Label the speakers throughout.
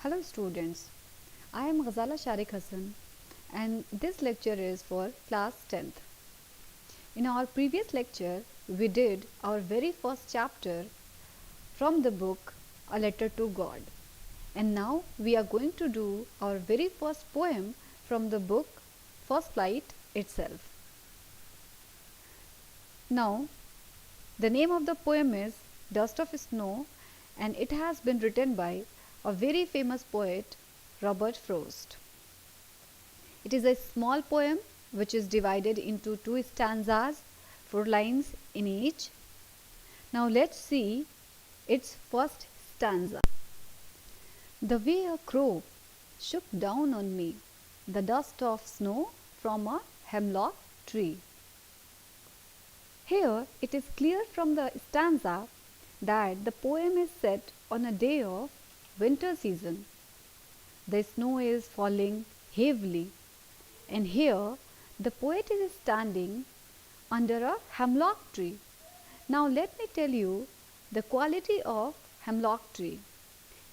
Speaker 1: Hello students, I am Ghazala Sharik Hassan and this lecture is for class 10th. In our previous lecture, we did our very first chapter from the book A Letter to God, and now we are going to do our very first poem from the book First Flight itself. Now, the name of the poem is Dust of Snow and it has been written by a very famous poet, Robert Frost. It is a small poem which is divided into two stanzas, 4 lines in each. Now let's see its first stanza. The way a crow shook down on me the dust of snow from a hemlock tree. Here it is clear from the stanza that the poem is set on a day of winter season. The snow is falling heavily, and here the poet is standing under a hemlock tree. Now let me tell you the quality of hemlock tree.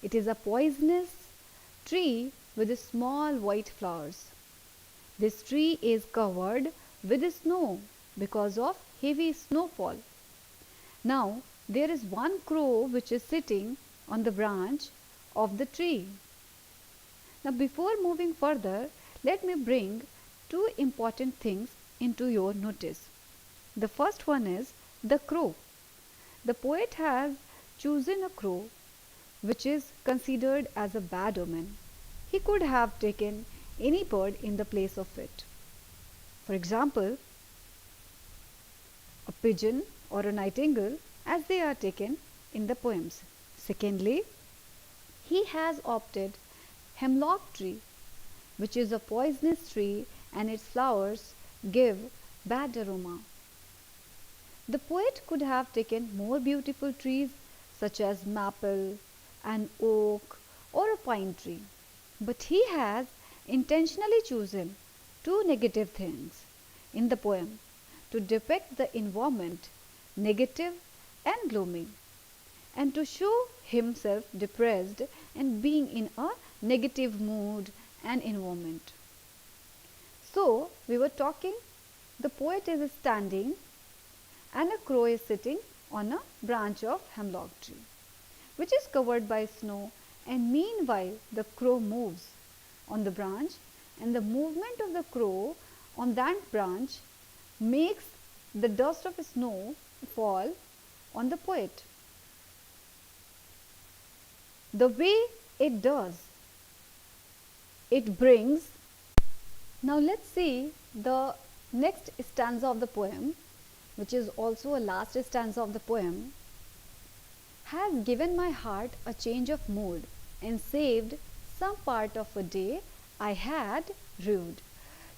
Speaker 1: It is a poisonous tree with small white flowers. This tree is covered with snow because of heavy snowfall. Now there is one crow which is sitting on the branch of the tree. Now before moving further, let me bring two important things into your notice. The first one is the crow. The poet has chosen a crow which is considered as a bad omen. He could have taken any bird in the place of it. For example, a pigeon or a nightingale as they are taken in the poems. Secondly, he has opted hemlock tree, which is a poisonous tree and its flowers give bad aroma. The poet could have taken more beautiful trees such as maple, an oak or a pine tree, but he has intentionally chosen two negative things in the poem to depict the environment negative and gloomy, and to show himself depressed and being in a negative mood and environment. So we were talking, the poet is standing and a crow is sitting on a branch of hemlock tree which is covered by snow, and meanwhile the crow moves on the branch, and the movement of the crow on that branch makes the dust of snow fall on the poet. The way it does, it brings. Now let's see the next stanza of the poem, which is also a last stanza of the poem. Has given my heart a change of mood and saved some part of a day I had rued.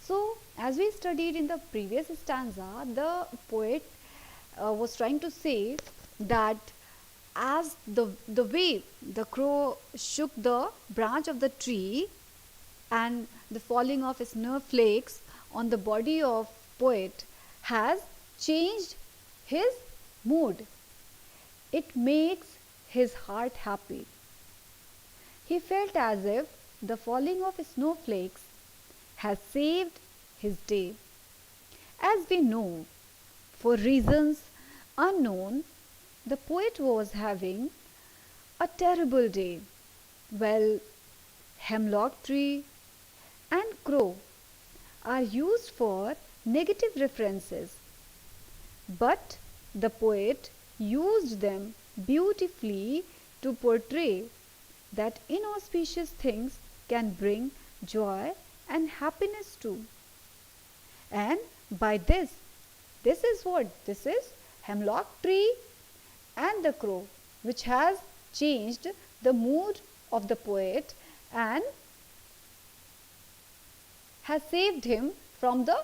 Speaker 1: So as we studied in the previous stanza, the poet was trying to say that as the way the crow shook the branch of the tree and the falling of snowflakes on the body of poet has changed his mood. It makes his heart happy. He felt as if the falling of snowflakes has saved his day. As we know, for reasons unknown, the poet was having a terrible day. Well, hemlock tree and crow are used for negative references, but the poet used them beautifully to portray that inauspicious things can bring joy and happiness too. And by this is what? This is hemlock tree and the crow, which has changed the mood of the poet and has saved him from the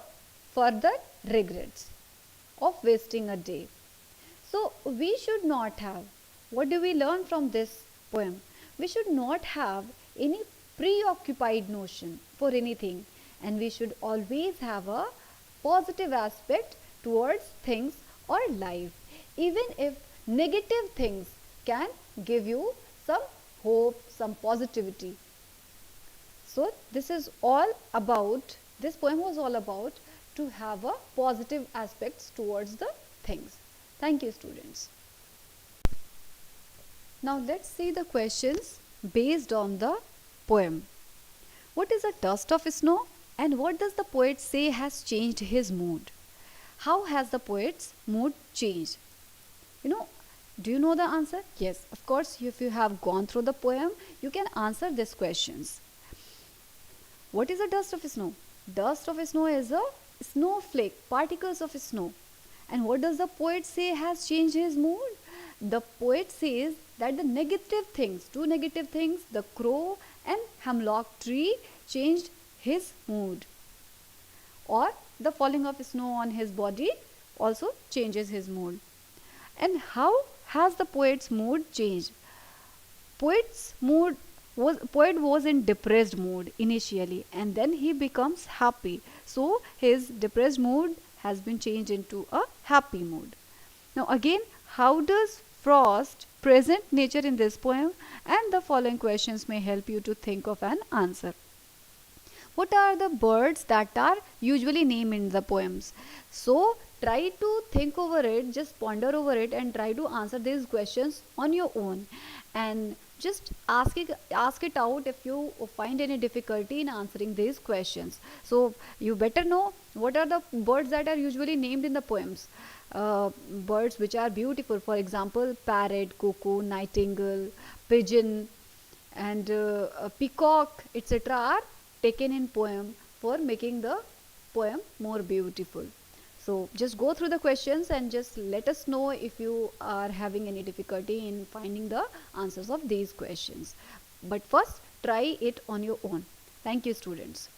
Speaker 1: further regrets of wasting a day. So we should not have, what do we learn from this poem? We should not have any preoccupied notion for anything, and we should always have a positive aspect towards things or life, even if negative things can give you some hope, some positivity. So this poem was all about to have a positive aspects towards the things. Thank you, students. Now let's see the questions based on the poem. What is a dust of snow, and what does the poet say has changed his mood? How has the poet's mood changed? You know, do you know the answer? Yes, of course, if you have gone through the poem, you can answer these questions. What is a dust of snow? Dust of snow is a snowflake, particles of snow. And what does the poet say has changed his mood? The poet says that the negative things, two negative things, the crow and hemlock tree, changed his mood. Or the falling of snow on his body also changes his mood. And how has the poet's mood changed? Poet was in depressed mood initially, and then he becomes happy. So his depressed mood has been changed into a happy mood. Now again, how does Frost present nature in this poem? And the following questions may help you to think of an answer. What are the birds that are usually named in the poems? So try to think over it, just ponder over it, and try to answer these questions on your own. And just ask it out if you find any difficulty in answering these questions. So you better know what are the birds that are usually named in the poems. Birds which are beautiful, for example, parrot, cuckoo, nightingale, pigeon, and peacock, etc., are taken in poem for making the poem more beautiful. So just go through the questions and just let us know if you are having any difficulty in finding the answers of these questions. But first, try it on your own. Thank you, students.